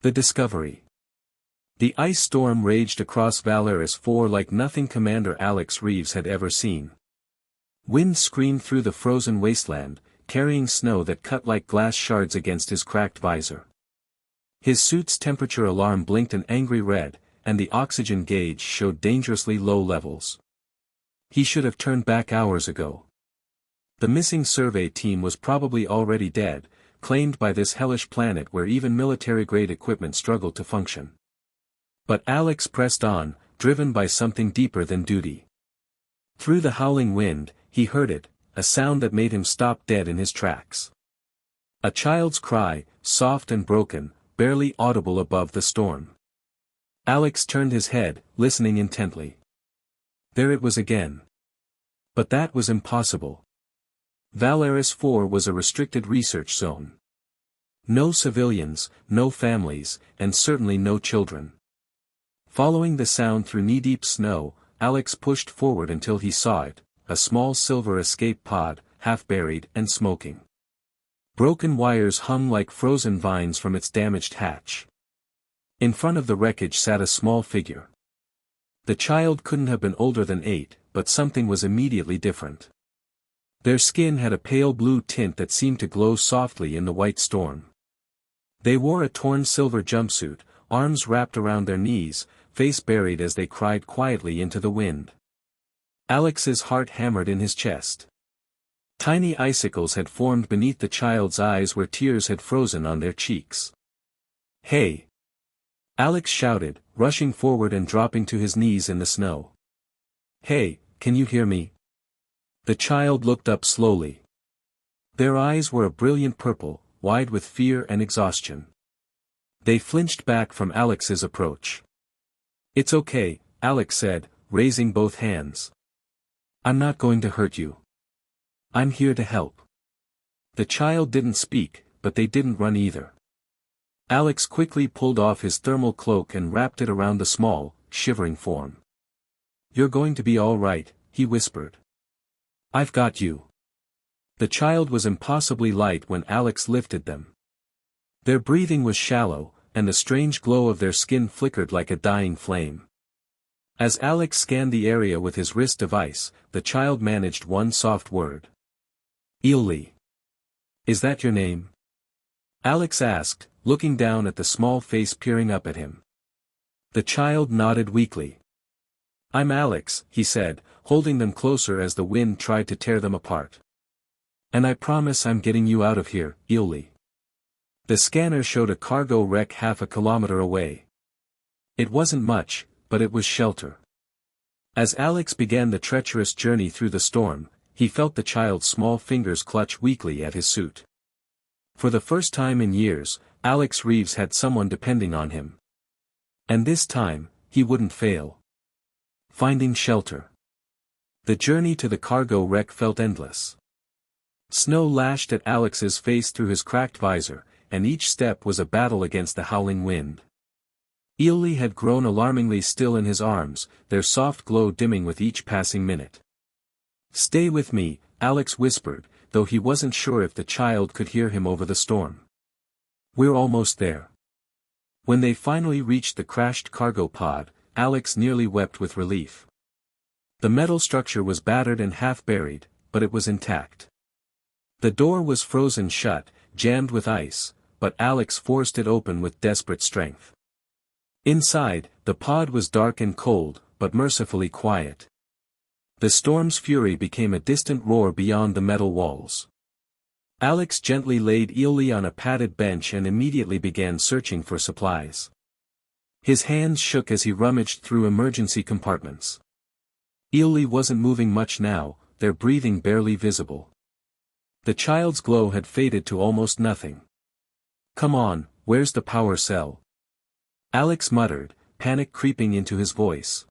The discovery. The ice storm raged across Valaris 4 like nothing Commander Alex Reeves had ever seen. Wind screamed through the frozen wasteland, carrying snow that cut like glass shards against his cracked visor. His suit's temperature alarm blinked an angry red, and the oxygen gauge showed dangerously low levels. He should have turned back hours ago. The missing survey team was probably already dead, claimed by this hellish planet where even military-grade equipment struggled to function. But Alex pressed on, driven by something deeper than duty. Through the howling wind, he heard it, a sound that made him stop dead in his tracks. A child's cry, soft and broken, barely audible above the storm. Alex turned his head, listening intently. There it was again. But that was impossible. Valaris 4 was a restricted research zone. No civilians, no families, and certainly no children. Following the sound through knee-deep snow, Alex pushed forward until he saw it, a small silver escape pod, half buried and smoking. Broken wires hung like frozen vines from its damaged hatch. In front of the wreckage sat a small figure. The child couldn't have been older than 8, but something was immediately different. Their skin had a pale blue tint that seemed to glow softly in the white storm. They wore a torn silver jumpsuit, arms wrapped around their knees, face buried as they cried quietly into the wind. Alex's heart hammered in his chest. Tiny icicles had formed beneath the child's eyes where tears had frozen on their cheeks. "Hey!" Alex shouted, rushing forward and dropping to his knees in the snow. "Hey, can you hear me?" The child looked up slowly. Their eyes were a brilliant purple, wide with fear and exhaustion. They flinched back from Alex's approach. "It's okay," Alex said, raising both hands. "I'm not going to hurt you. I'm here to help." The child didn't speak, but they didn't run either. Alex quickly pulled off his thermal cloak and wrapped it around the small, shivering form. "You're going to be all right," he whispered. "I've got you." The child was impossibly light when Alex lifted them. Their breathing was shallow, and the strange glow of their skin flickered like a dying flame. As Alex scanned the area with his wrist device, the child managed one soft word. "Ely. Is that your name?" Alex asked, looking down at the small face peering up at him. The child nodded weakly. "I'm Alex," he said, holding them closer as the wind tried to tear them apart. "And I promise I'm getting you out of here, Ely." The scanner showed a cargo wreck half a kilometer away. It wasn't much, but it was shelter. As Alex began the treacherous journey through the storm, he felt the child's small fingers clutch weakly at his suit. For the first time in years, Alex Reeves had someone depending on him. And this time, he wouldn't fail. Finding shelter. The journey to the cargo wreck felt endless. Snow lashed at Alex's face through his cracked visor, and each step was a battle against the howling wind. Ely had grown alarmingly still in his arms, their soft glow dimming with each passing minute. "Stay with me," Alex whispered, though he wasn't sure if the child could hear him over the storm. "We're almost there." When they finally reached the crashed cargo pod, Alex nearly wept with relief. The metal structure was battered and half buried, but it was intact. The door was frozen shut, jammed with ice, but Alex forced it open with desperate strength. Inside, the pod was dark and cold, but mercifully quiet. The storm's fury became a distant roar beyond the metal walls. Alex gently laid Ely on a padded bench and immediately began searching for supplies. His hands shook as he rummaged through emergency compartments. Ely wasn't moving much now, their breathing barely visible. The child's glow had faded to almost nothing. "Come on, where's the power cell?" Alex muttered, panic creeping into his voice.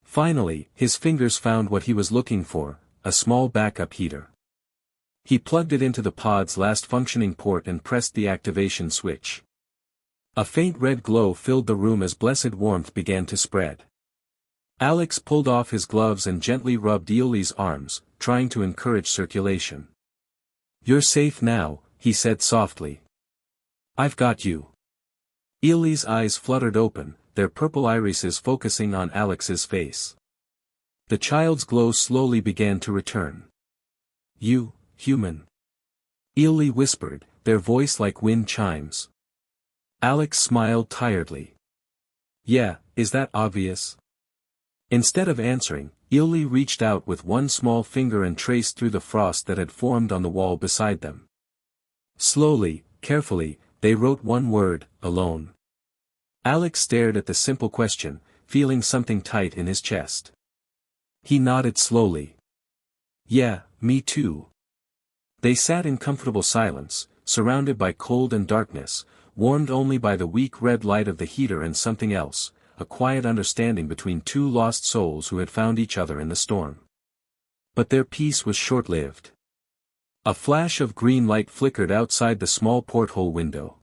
Finally, his fingers found what he was looking for, a small backup heater. He plugged it into the pod's last functioning port and pressed the activation switch. A faint red glow filled the room as blessed warmth began to spread. Alex pulled off his gloves and gently rubbed Ely's arms, trying to encourage circulation. "You're safe now," he said softly. "I've got you." Ely's eyes fluttered open, their purple irises focusing on Alex's face. The child's glow slowly began to return. "You, human." Ely whispered, their voice like wind chimes. Alex smiled tiredly. "Yeah, is that obvious?" Instead of answering, Ely reached out with one small finger and traced through the frost that had formed on the wall beside them. Slowly, carefully, they wrote one word, alone. Alex stared at the simple question, feeling something tight in his chest. He nodded slowly. "Yeah, me too." They sat in comfortable silence, surrounded by cold and darkness, warmed only by the weak red light of the heater and something else, a quiet understanding between two lost souls who had found each other in the storm. But their peace was short-lived. A flash of green light flickered outside the small porthole window.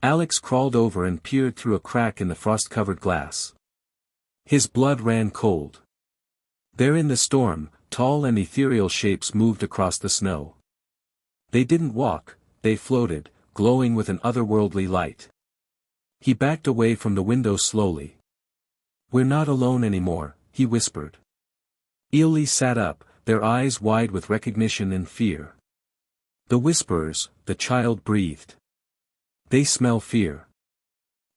Alex crawled over and peered through a crack in the frost-covered glass. His blood ran cold. There in the storm, tall and ethereal shapes moved across the snow. They didn't walk, they floated, glowing with an otherworldly light. He backed away from the window slowly. "We're not alone anymore," he whispered. Ely sat up, their eyes wide with recognition and fear. "The whisperers," the child breathed. "They smell fear.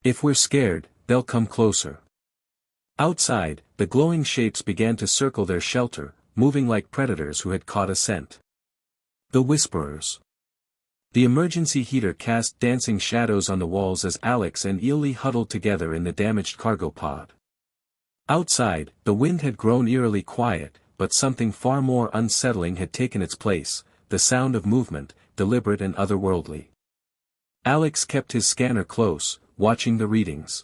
If we're scared, they'll come closer." Outside, the glowing shapes began to circle their shelter, moving like predators who had caught a scent. The whisperers. The emergency heater cast dancing shadows on the walls as Alex and Ely huddled together in the damaged cargo pod. Outside, the wind had grown eerily quiet, but something far more unsettling had taken its place, the sound of movement, deliberate and otherworldly. Alex kept his scanner close, watching the readings.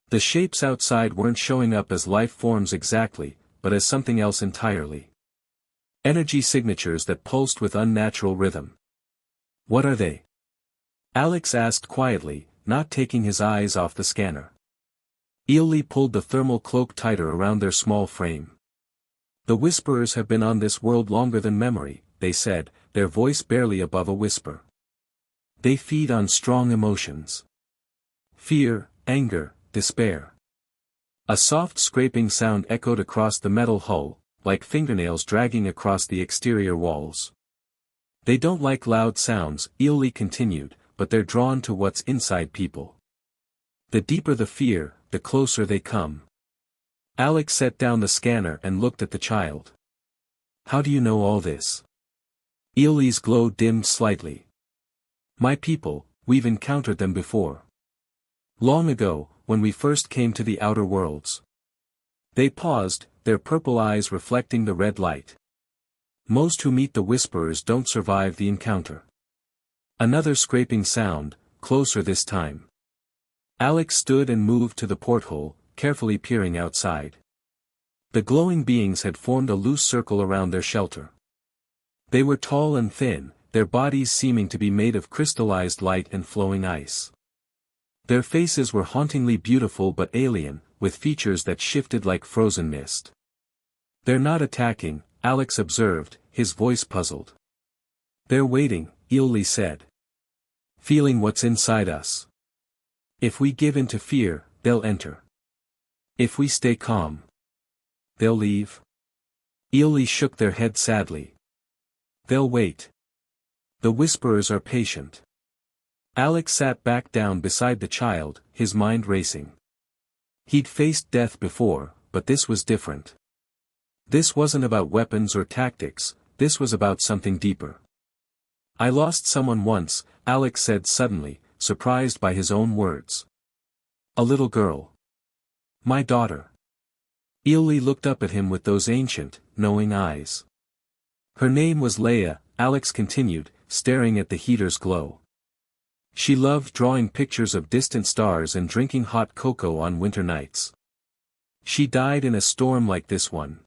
The shapes outside weren't showing up as life forms exactly, but as something else entirely. Energy signatures that pulsed with unnatural rhythm. "What are they?" Alex asked quietly, not taking his eyes off the scanner. Ely pulled the thermal cloak tighter around their small frame. "The whisperers have been on this world longer than memory," they said, their voice barely above a whisper. "They feed on strong emotions. Fear, anger, despair." A soft scraping sound echoed across the metal hull, like fingernails dragging across the exterior walls. "They don't like loud sounds," Ely continued, "but they're drawn to what's inside people. The deeper the fear, the closer they come." Alex set down the scanner and looked at the child. "How do you know all this?" Ely's glow dimmed slightly. "My people, we've encountered them before. Long ago, when we first came to the outer worlds." They paused, their purple eyes reflecting the red light. "Most who meet the whisperers don't survive the encounter." Another scraping sound, closer this time. Alex stood and moved to the porthole, carefully peering outside. The glowing beings had formed a loose circle around their shelter. They were tall and thin, their bodies seeming to be made of crystallized light and flowing ice. Their faces were hauntingly beautiful but alien, with features that shifted like frozen mist. "They're not attacking," Alex observed, his voice puzzled. "They're waiting," Ely said. "Feeling what's inside us. If we give in to fear, they'll enter. If we stay calm, they'll leave." Ely shook their head sadly. "They'll wait. The whisperers are patient." Alex sat back down beside the child, his mind racing. He'd faced death before, but this was different. This wasn't about weapons or tactics, this was about something deeper. "I lost someone once," Alex said suddenly, surprised by his own words. "A little girl. My daughter." Ely looked up at him with those ancient, knowing eyes. "Her name was Leia," Alex continued, staring at the heater's glow. "She loved drawing pictures of distant stars and drinking hot cocoa on winter nights. She died in a storm like this one."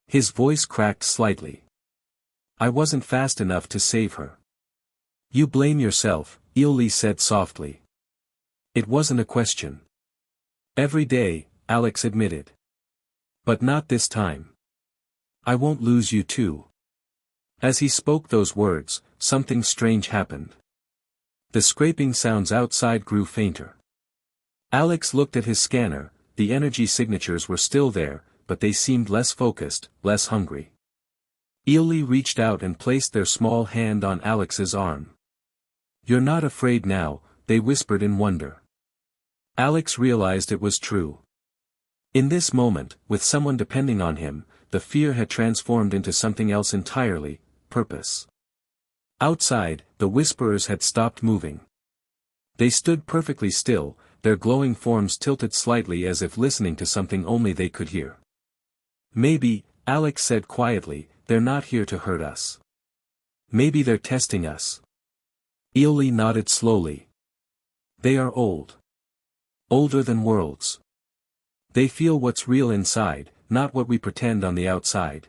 His voice cracked slightly. "I wasn't fast enough to save her." "You blame yourself," Ely said softly. "It wasn't a question." "Every day," Alex admitted. "But not this time. I won't lose you too." As he spoke those words, something strange happened. The scraping sounds outside grew fainter. Alex looked at his scanner. The energy signatures were still there, but they seemed less focused, less hungry. Ely reached out and placed their small hand on Alex's arm. "You're not afraid now," they whispered in wonder. Alex realized it was true. In this moment, with someone depending on him, the fear had transformed into something else entirely: purpose. Outside, the whisperers had stopped moving. They stood perfectly still, their glowing forms tilted slightly as if listening to something only they could hear. "Maybe," Alex said quietly, "they're not here to hurt us. Maybe they're testing us." Ely nodded slowly. "They are old. Older than worlds. They feel what's real inside, not what we pretend on the outside."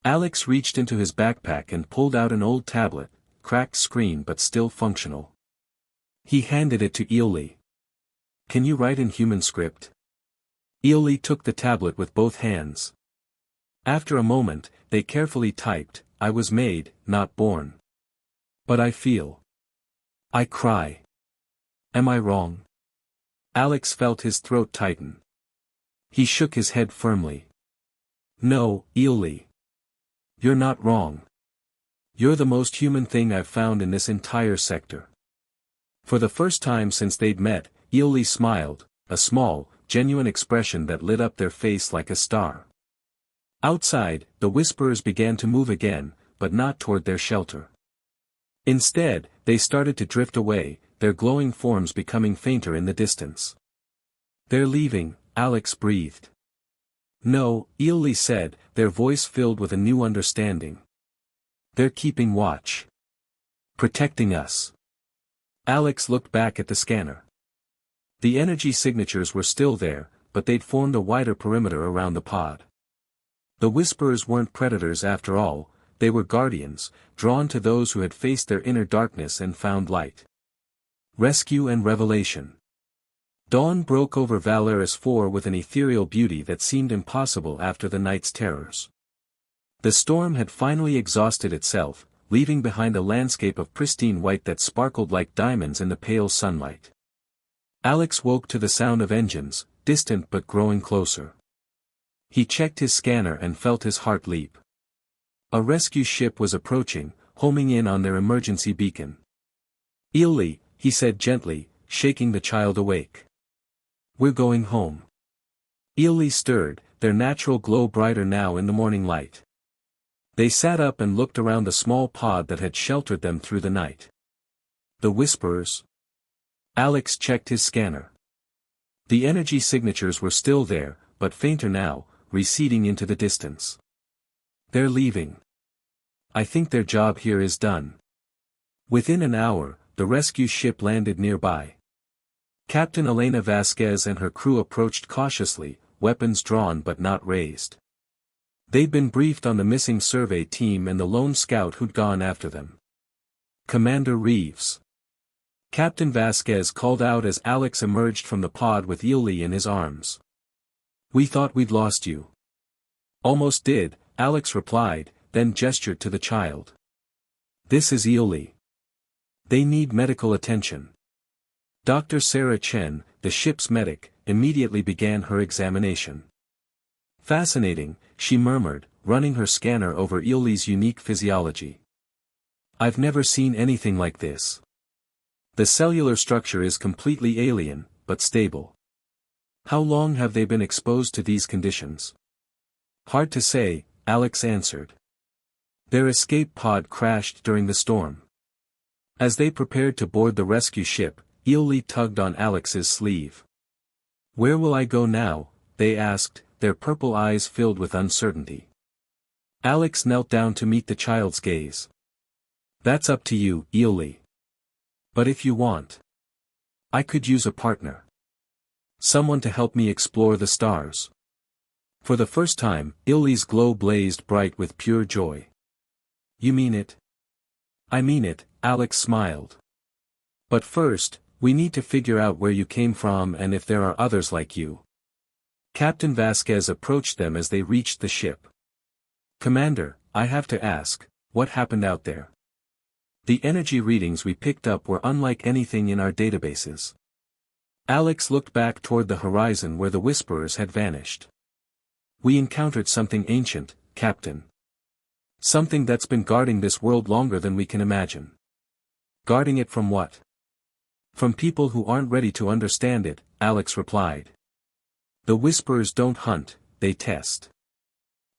Alex reached into his backpack and pulled out an old tablet, cracked screen but still functional. He handed it to Ely. "Can you write in human script?" Ely took the tablet with both hands. After a moment, they carefully typed, "I was made, not born. But I feel. I cry. Am I wrong?" Alex felt his throat tighten. He shook his head firmly. "No, Ely. You're not wrong. You're the most human thing I've found in this entire sector." For the first time since they'd met, Ely smiled, a small, genuine expression that lit up their face like a star. Outside, the whisperers began to move again, but not toward their shelter. Instead, they started to drift away, their glowing forms becoming fainter in the distance. "They're leaving," Alex breathed. "No," Ely said, their voice filled with a new understanding. "They're keeping watch. Protecting us." Alex looked back at the scanner. The energy signatures were still there, but they'd formed a wider perimeter around the pod. The whisperers weren't predators after all, they were guardians, drawn to those who had faced their inner darkness and found light. Rescue and revelation. Dawn broke over Valaris 4 with an ethereal beauty that seemed impossible after the night's terrors. The storm had finally exhausted itself, leaving behind a landscape of pristine white that sparkled like diamonds in the pale sunlight. Alex woke to the sound of engines, distant but growing closer. He checked his scanner and felt his heart leap. A rescue ship was approaching, homing in on their emergency beacon. "Ely," he said gently, shaking the child awake. "We're going home." Ely stirred, their natural glow brighter now in the morning light. They sat up and looked around the small pod that had sheltered them through the night. The whisperers? Alex checked his scanner. The energy signatures were still there, but fainter now, receding into the distance. "They're leaving. I think their job here is done." Within an hour, the rescue ship landed nearby. Captain Elena Vasquez and her crew approached cautiously, weapons drawn but not raised. They'd been briefed on the missing survey team and the lone scout who'd gone after them. "Commander Reeves." Captain Vasquez called out as Alex emerged from the pod with Ely in his arms. "We thought we'd lost you." "Almost did," Alex replied, then gestured to the child. "This is Ely. They need medical attention." Dr. Sarah Chen, the ship's medic, immediately began her examination. "Fascinating," she murmured, running her scanner over Ely's unique physiology. "I've never seen anything like this. The cellular structure is completely alien, but stable. How long have they been exposed to these conditions?" "Hard to say," Alex answered. "Their escape pod crashed during the storm." As they prepared to board the rescue ship, Ely tugged on Alex's sleeve. "Where will I go now?" they asked, their purple eyes filled with uncertainty. Alex knelt down to meet the child's gaze. "That's up to you, Ely. But if you want, I could use a partner. Someone to help me explore the stars." For the first time, Ely's glow blazed bright with pure joy. "You mean it?" "I mean it," Alex smiled. "But first, we need to figure out where you came from and if there are others like you." Captain Vasquez approached them as they reached the ship. "Commander, I have to ask, what happened out there?" The energy readings we picked up were unlike anything in our databases. Alex looked back toward the horizon where the Whisperers had vanished. We encountered something ancient, Captain. Something that's been guarding this world longer than we can imagine. Guarding it from what? From people who aren't ready to understand it, Alex replied. The Whisperers don't hunt, they test.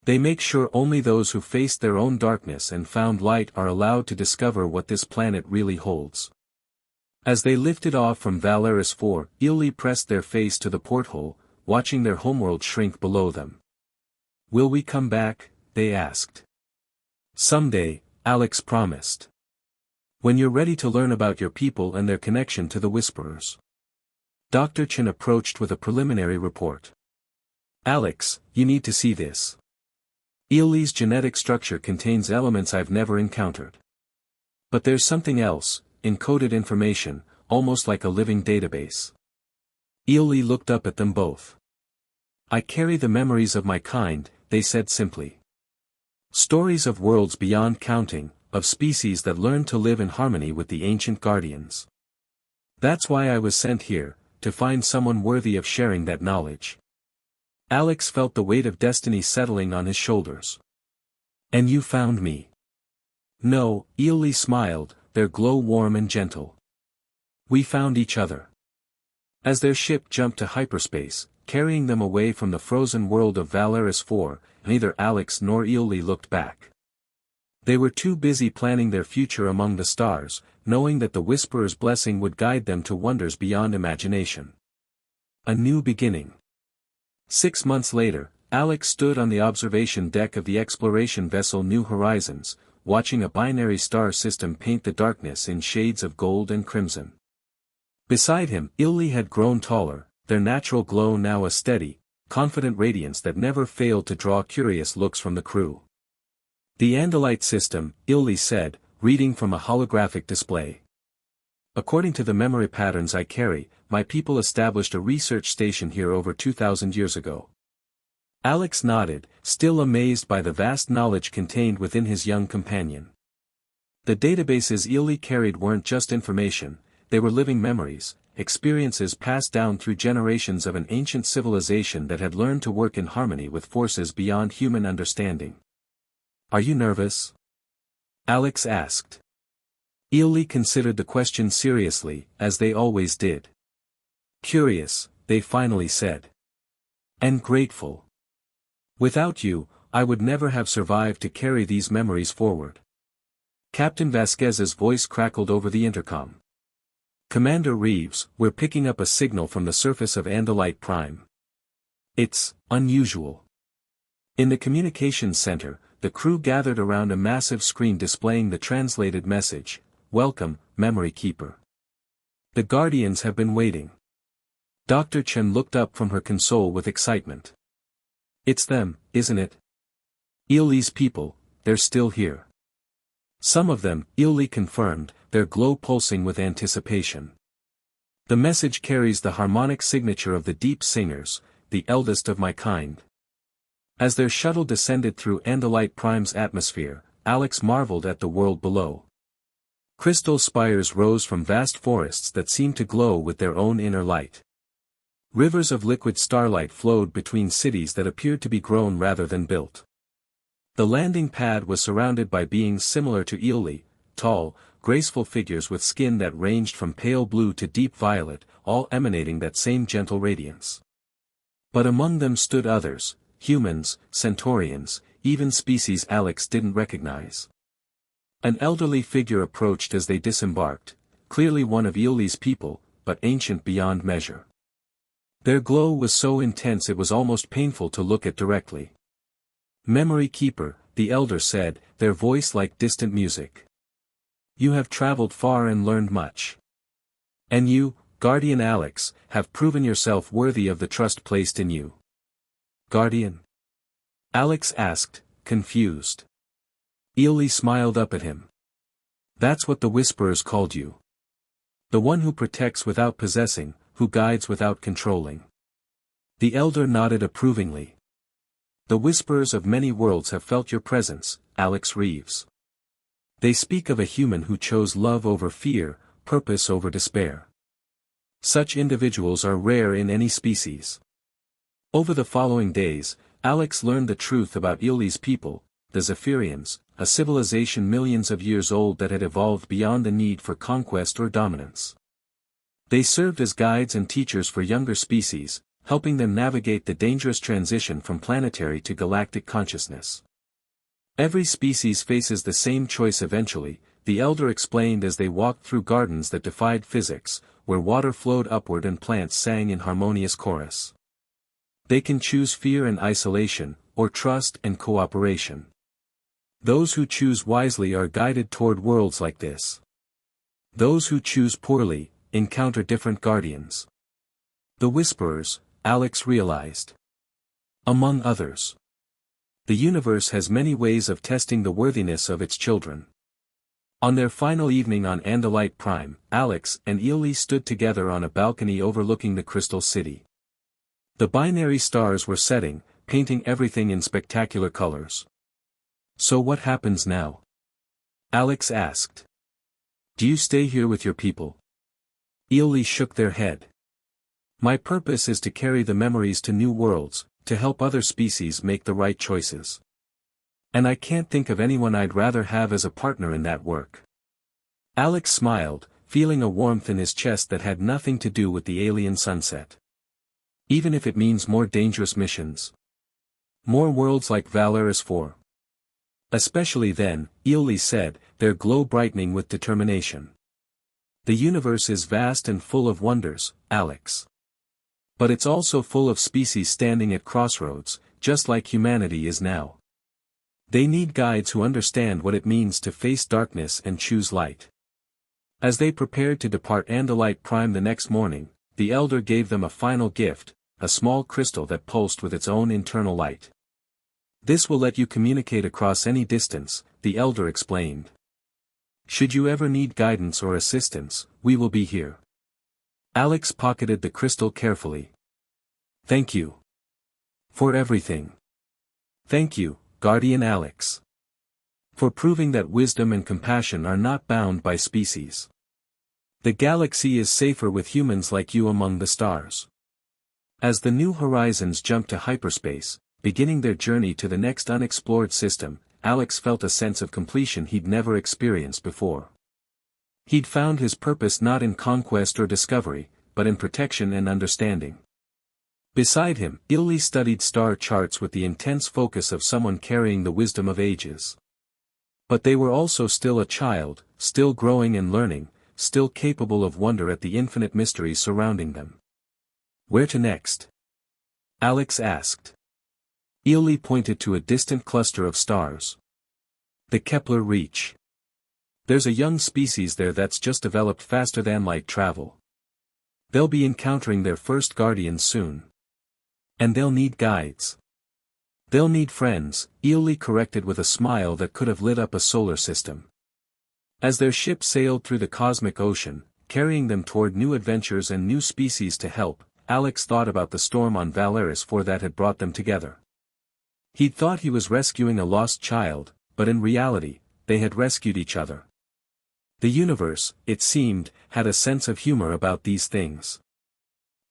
They make sure only those who faced their own darkness and found light are allowed to discover what this planet really holds. As they lifted off from Valaris 4, Ely pressed their face to the porthole, watching their homeworld shrink below them. Will we come back? They asked. Someday, Alex promised. When you're ready to learn about your people and their connection to the Whisperers. Dr. Chen approached with a preliminary report. Alex, you need to see this. Ely's genetic structure contains elements I've never encountered. But there's something else, encoded information, almost like a living database. Ely looked up at them both. I carry the memories of my kind, they said simply. Stories of worlds beyond counting, of species that learned to live in harmony with the ancient guardians. That's why I was sent here, to find someone worthy of sharing that knowledge. Alex felt the weight of destiny settling on his shoulders. And you found me. No, Ely smiled, their glow warm and gentle. We found each other. As their ship jumped to hyperspace, carrying them away from the frozen world of Valaris 4, neither Alex nor Ely looked back. They were too busy planning their future among the stars, knowing that the Whisperer's blessing would guide them to wonders beyond imagination. A new beginning. 6 months later, Alex stood on the observation deck of the exploration vessel New Horizons, watching a binary star system paint the darkness in shades of gold and crimson. Beside him, Ely had grown taller, their natural glow now a steady, confident radiance that never failed to draw curious looks from the crew. The Andalite system, Ely said, reading from a holographic display. According to the memory patterns I carry, my people established a research station here over 2,000 years ago. Alex nodded, still amazed by the vast knowledge contained within his young companion. The databases Ely carried weren't just information, they were living memories, experiences passed down through generations of an ancient civilization that had learned to work in harmony with forces beyond human understanding. Are you nervous? Alex asked. Ely considered the question seriously, as they always did. Curious, they finally said. And grateful. Without you, I would never have survived to carry these memories forward. Captain Vasquez's voice crackled over the intercom. Commander Reeves, we're picking up a signal from the surface of Andalite Prime. It's unusual. In the communications center, the crew gathered around a massive screen displaying the translated message, "Welcome, Memory Keeper. The Guardians have been waiting." Dr. Chen looked up from her console with excitement. It's them, isn't it? Ely's people, they're still here. Some of them, Ely confirmed, their glow pulsing with anticipation. The message carries the harmonic signature of the Deep Singers, the eldest of my kind. As their shuttle descended through Andalite Prime's atmosphere, Alex marveled at the world below. Crystal spires rose from vast forests that seemed to glow with their own inner light. Rivers of liquid starlight flowed between cities that appeared to be grown rather than built. The landing pad was surrounded by beings similar to Ely, tall, graceful figures with skin that ranged from pale blue to deep violet, all emanating that same gentle radiance. But among them stood others, humans, centaurians, even species Alex didn't recognize. An elderly figure approached as they disembarked, clearly one of Ely's people, but ancient beyond measure. Their glow was so intense it was almost painful to look at directly. Memory Keeper, the elder said, their voice like distant music. You have traveled far and learned much. And you, Guardian Alex, have proven yourself worthy of the trust placed in you. Guardian? Alex asked, confused. Ely smiled up at him. That's what the Whisperers called you. The one who protects without possessing, who guides without controlling. The elder nodded approvingly. The Whisperers of many worlds have felt your presence, Alex Reeves. They speak of a human who chose love over fear, purpose over despair. Such individuals are rare in any species. Over the following days, Alex learned the truth about Ili's people, the Zephyrians, a civilization millions of years old that had evolved beyond the need for conquest or dominance. They served as guides and teachers for younger species, helping them navigate the dangerous transition from planetary to galactic consciousness. Every species faces the same choice eventually, the elder explained as they walked through gardens that defied physics, where water flowed upward and plants sang in harmonious chorus. They can choose fear and isolation, or trust and cooperation. Those who choose wisely are guided toward worlds like this. Those who choose poorly, encounter different guardians. The Whisperers, Alex realized. Among others. The universe has many ways of testing the worthiness of its children. On their final evening on Andalite Prime, Alex and Ili stood together on a balcony overlooking the Crystal City. The binary stars were setting, painting everything in spectacular colors. So what happens now? Alex asked. Do you stay here with your people? Ili shook their head. My purpose is to carry the memories to new worlds, to help other species make the right choices. And I can't think of anyone I'd rather have as a partner in that work. Alex smiled, feeling a warmth in his chest that had nothing to do with the alien sunset. Even if it means more dangerous missions. More worlds like Valaris 4. Especially then, Ili said, their glow brightening with determination. The universe is vast and full of wonders, Alex. But it's also full of species standing at crossroads, just like humanity is now. They need guides who understand what it means to face darkness and choose light. As they prepared to depart Andalite Prime the next morning, the Elder gave them a final gift, a small crystal that pulsed with its own internal light. This will let you communicate across any distance, the Elder explained. Should you ever need guidance or assistance, we will be here. Alex pocketed the crystal carefully. Thank you. For everything. Thank you, Guardian Alex. For proving that wisdom and compassion are not bound by species. The galaxy is safer with humans like you among the stars. As the New Horizons jumped to hyperspace, beginning their journey to the next unexplored system, Alex felt a sense of completion he'd never experienced before. He'd found his purpose not in conquest or discovery, but in protection and understanding. Beside him, Ili studied star charts with the intense focus of someone carrying the wisdom of ages. But they were also still a child, still growing and learning, still capable of wonder at the infinite mysteries surrounding them. Where to next? Alex asked. Ili pointed to a distant cluster of stars. The Kepler Reach. There's a young species there that's just developed faster than light travel. They'll be encountering their first guardians soon. And they'll need guides. They'll need friends, Ili corrected with a smile that could have lit up a solar system. As their ship sailed through the cosmic ocean, carrying them toward new adventures and new species to help, Alex thought about the storm on Valaris 4 that had brought them together. He'd thought he was rescuing a lost child, but in reality, they had rescued each other. The universe, it seemed, had a sense of humor about these things.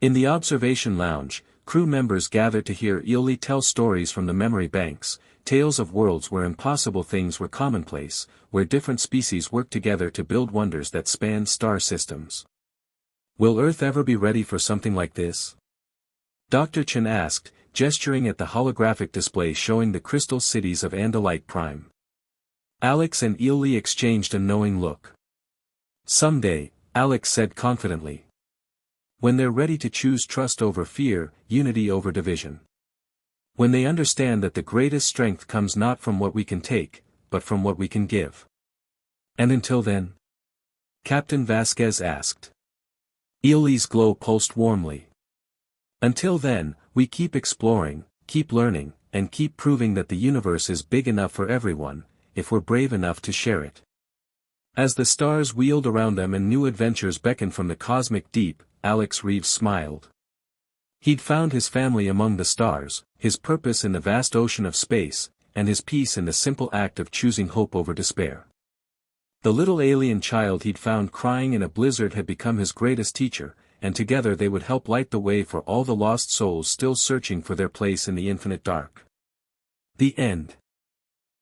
In the observation lounge, crew members gathered to hear Ili tell stories from the memory banks, tales of worlds where impossible things were commonplace, where different species worked together to build wonders that spanned star systems. Will Earth ever be ready for something like this? Dr. Chen asked, gesturing at the holographic display showing the crystal cities of Andalite Prime. Alex and Ili exchanged a knowing look. Someday, Alex said confidently. When they're ready to choose trust over fear, unity over division. When they understand that the greatest strength comes not from what we can take, but from what we can give. And until then? Captain Vasquez asked. Ili's glow pulsed warmly. Until then, we keep exploring, keep learning, and keep proving that the universe is big enough for everyone, if we're brave enough to share it. As the stars wheeled around them and new adventures beckoned from the cosmic deep, Alex Reeves smiled. He'd found his family among the stars, his purpose in the vast ocean of space, and his peace in the simple act of choosing hope over despair. The little alien child he'd found crying in a blizzard had become his greatest teacher, and together they would help light the way for all the lost souls still searching for their place in the infinite dark. The end.